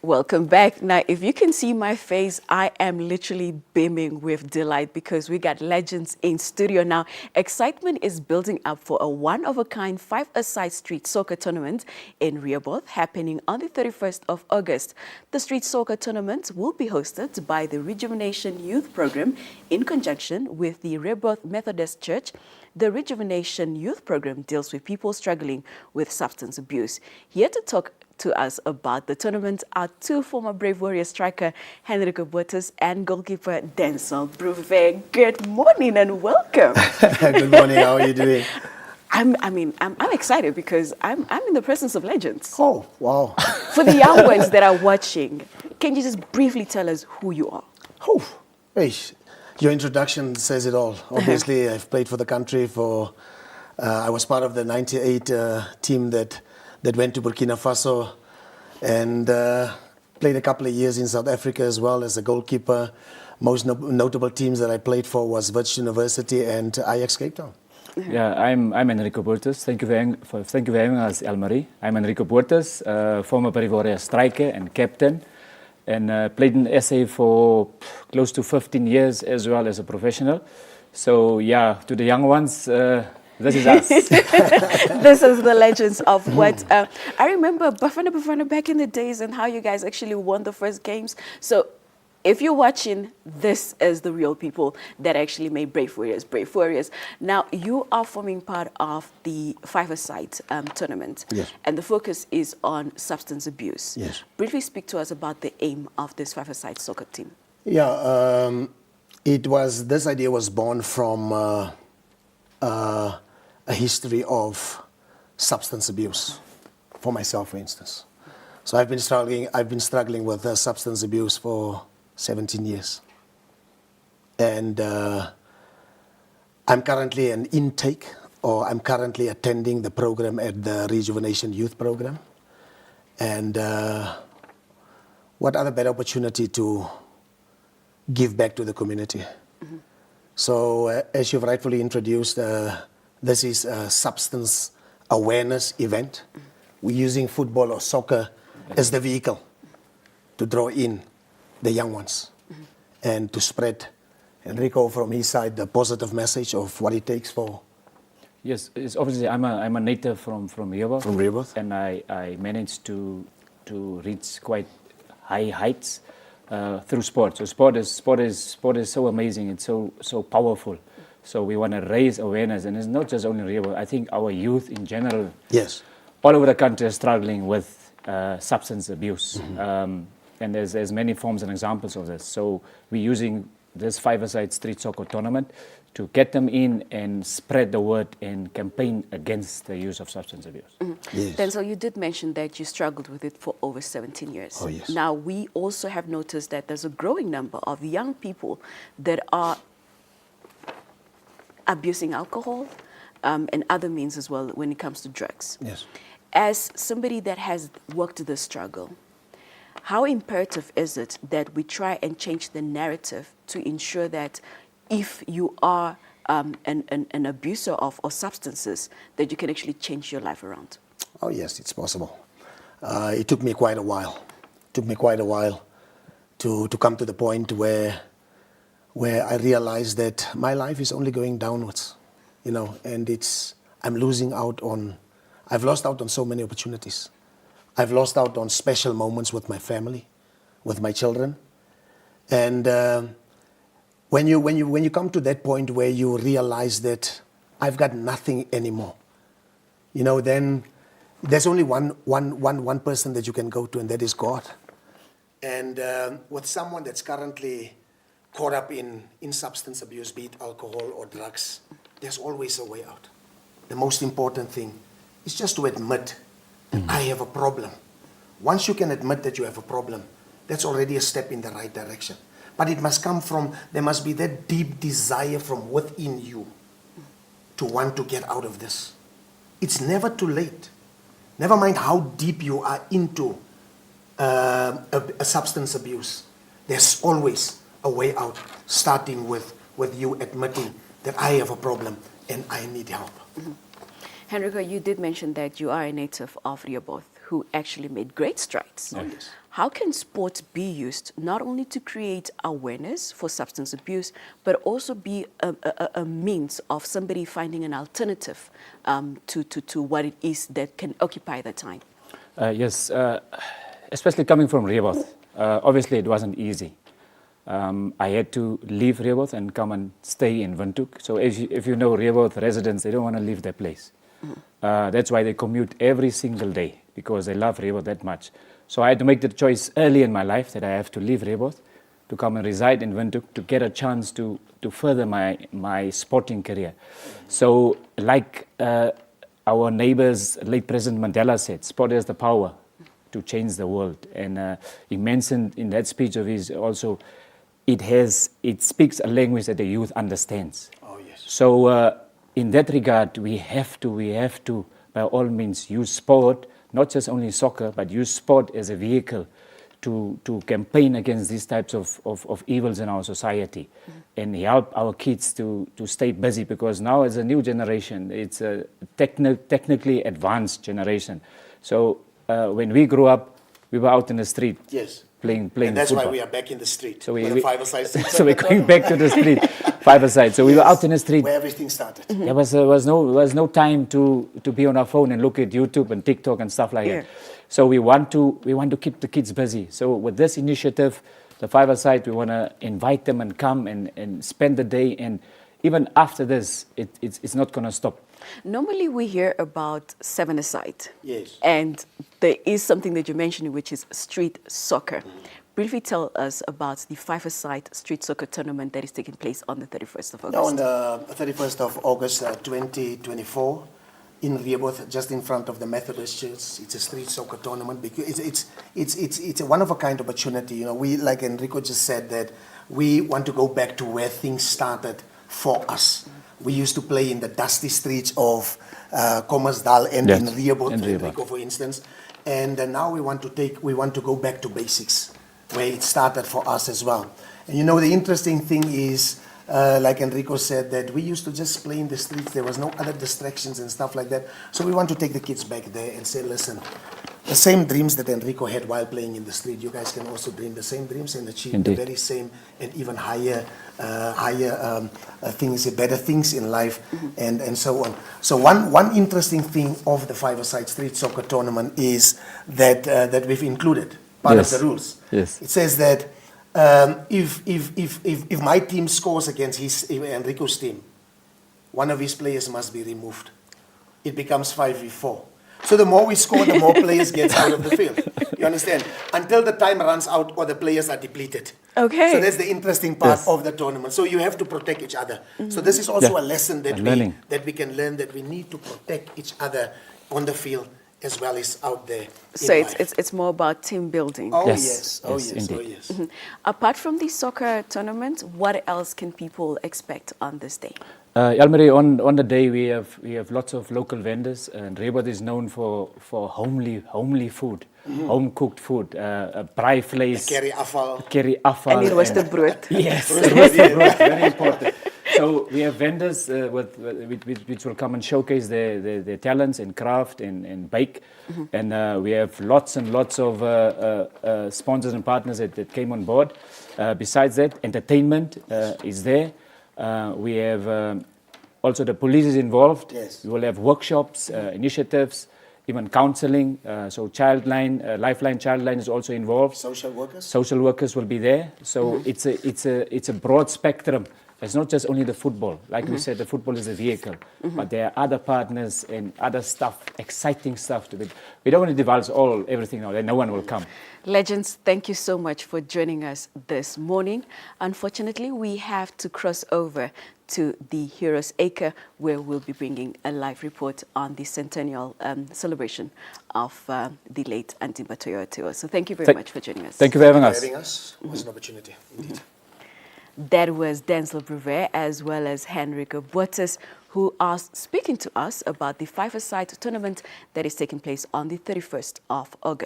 Welcome back. Now, if you can see my face, I am literally beaming with delight because we got legends in studio now. Excitement is building up for a one-of-a-kind five-a-side street soccer tournament in Rehoboth happening on the 31st of August. The street soccer tournament will be hosted by the Rejuvenation Youth Program in conjunction with the Rehoboth Methodist Church. The Rejuvenation Youth Program deals with people struggling with substance abuse. Here to talk to us about the tournament are two former Brave Warrior striker Henrico Botes and goalkeeper Denzyl Bruwer. Good morning and welcome. Good morning. How are you doing? I'm excited because I'm in the presence of legends. Oh, wow. For the young ones that are watching, can you just briefly tell us who you are? Oh, hey, your introduction says it all. Obviously, I've played for the country. I was part of the '98 team that went to Burkina Faso and played a couple of years in South Africa as well as a goalkeeper. Most notable teams that I played for was Wits University and Ajax Cape Town. Yeah, I'm Henrico Botes. Thank you for having us, Elmarie. I'm Henrico Botes, former Brave Warrior striker and captain, and played in SA for close to 15 years as well as a professional. So yeah, to the young ones, this is us. This is the legends of what I remember Bafana back in the days and how you guys actually won the first games. So if you're watching, this is the real people that actually made Brave Warriors. Now, you are forming part of the five-a-side tournament. Yes. And the focus is on substance abuse. Yes. Briefly speak to us about the aim of this five-a-side soccer team. Yeah, this idea was born from a history of substance abuse, for myself, for instance. So I've been struggling with substance abuse for 17 years. And I'm currently I'm currently attending the program at the Rejuvenation Youth Program. And what other better opportunity to give back to the community? Mm-hmm. So as you've rightfully introduced, this is a substance awareness event. Mm-hmm. We're using football or soccer as the vehicle to draw in the young ones, mm-hmm, and to spread, Henrico from his side, the positive message of what it takes for. Yes, it's obviously I'm a native from Rehoboth. From Rehoboth. And I managed to reach quite high heights through sport. So sport is so amazing. It's so powerful. So we want to raise awareness, and it's not just only Rehoboth. I think our youth in general, yes, all over the country, are struggling with substance abuse. Mm-hmm. And there's many forms and examples of this. So we're using this five-a-side street soccer tournament to get them in and spread the word and campaign against the use of substance abuse. Mm-hmm. Yes. Denzyl, you did mention that you struggled with it for over 17 years. Oh, yes. Now, we also have noticed that there's a growing number of young people that are abusing alcohol and other means as well when it comes to drugs. Yes. As somebody that has worked the struggle, how imperative is it that we try and change the narrative to ensure that if you are an abuser of substances, that you can actually change your life around? Oh yes, it's possible. It took me quite a while. To come to the point where I realized that my life is only going downwards, and I've lost out on so many opportunities. I've lost out on special moments with my family, with my children. And when you come to that point where you realize that I've got nothing anymore, then there's only one person that you can go to, and that is God. And with someone that's currently caught up in substance abuse, be it alcohol or drugs, there's always a way out. The most important thing is just to admit that I have a problem. Once you can admit that you have a problem, that's already a step in the right direction. But it must there must be that deep desire from within you to want to get out of this. It's never too late. Never mind how deep you are into a substance abuse. There's always a way out, starting with you admitting that I have a problem and I need help. Mm-hmm. Henrico, you did mention that you are a native of Rehoboth who actually made great strides. Oh, yes. How can sport be used not only to create awareness for substance abuse, but also be a means of somebody finding an alternative to what it is that can occupy their time? Yes, especially coming from Rehoboth. Obviously, it wasn't easy. I had to leave Rehoboth and come and stay in Windhoek. So if you know Rehoboth residents, they don't want to leave their place. That's why they commute every single day, because they love Rehoboth that much. So I had to make the choice early in my life that I have to leave Rehoboth to come and reside in Windhoek to get a chance to further my sporting career. So like our neighbors, late President Mandela said, sport has the power to change the world. And he mentioned in that speech of his also, it speaks a language that the youth understands. Oh, yes. So in that regard, we have to, by all means, use sport, not just only soccer, but use sport as a vehicle to campaign against these types of evils in our society, and help our kids to stay busy, because now as a new generation, it's a technically advanced generation. So when we grew up, we were out in the street. Yes. Playing And that's football. why we are back in the street. So with the five-a-side street. so we're going back to the street, five-a-side. So we were out in the street. Where everything started. There was no time to be on our phone and look at YouTube and TikTok and stuff like that. So we want to keep the kids busy. So with this initiative, the five-a-side, we want to invite them and come and spend the day. And even after this, it's not going to stop. Normally we hear about seven-a-side. Yes. And there is something that you mentioned, which is street soccer. Briefly tell us about the five-a-side street soccer tournament that is taking place on the 31st of August. Now, on the 31st of August 2024, in Rehoboth, just in front of the Methodist Church, it's a street soccer tournament. Because it's a one-of-a-kind opportunity. You know, we, like Henrico just said, that we want to go back to where things started for us. We used to play in the dusty streets of Commersdal and in Rehoboth, Henrico, for instance. And now we want to go back to basics, where it started for us as well. And you know, the interesting thing is, like Henrico said, that we used to just play in the streets. There was no other distractions and stuff like that. So we want to take the kids back there and say, listen, the same dreams that Henrico had while playing in the street, you guys can also dream the same dreams and achieve the very same and even higher things, better things in life, and so on. So one interesting thing of the five-a-side street soccer tournament is that that we've included part of the rules. Yes. It says that if my team scores against Henrico's team, one of his players must be removed. It becomes 5v4. So the more we score, the more players get out of the field. You understand? Until the time runs out or the players are depleted. Okay. So that's the interesting part of the tournament. So you have to protect each other. So this is also a lesson that we can learn, that we need to protect each other on the field as well as out there. So it's more about team building. Oh Yes. yes, oh Yes, yes, oh indeed. yes. Apart from the soccer tournament, what else can people expect on this day? Elmarie, on the day we have lots of local vendors, and Rehoboth is known for homely food, home cooked food, braai vlees, Curry afval. And it was the brood. Yes, very important. So we have vendors which will come and showcase their talents in craft and bake, and we have lots and lots of sponsors and partners that came on board. Besides that, entertainment is there. We have also the police is involved. Yes. We will have workshops, initiatives, even counseling. So Childline, Lifeline Childline is also involved. Social workers. Social workers will be there. So it's a broad spectrum. It's not just only the football. Like we said, the football is a vehicle, but there are other partners and other stuff, exciting stuff to be. We don't want to divulge everything now. Then no one will come. Legends, thank you so much for joining us this morning. Unfortunately, we have to cross over to the Heroes Acre, where we'll be bringing a live report on the centennial celebration of the late Auntie Batoyo. So thank you very much for joining us. Thank you for having us. It was an opportunity, indeed. That was Denzyl Bruwer as well as Henrico Botes, who are speaking to us about the five-a-side tournament that is taking place on the 31st of August.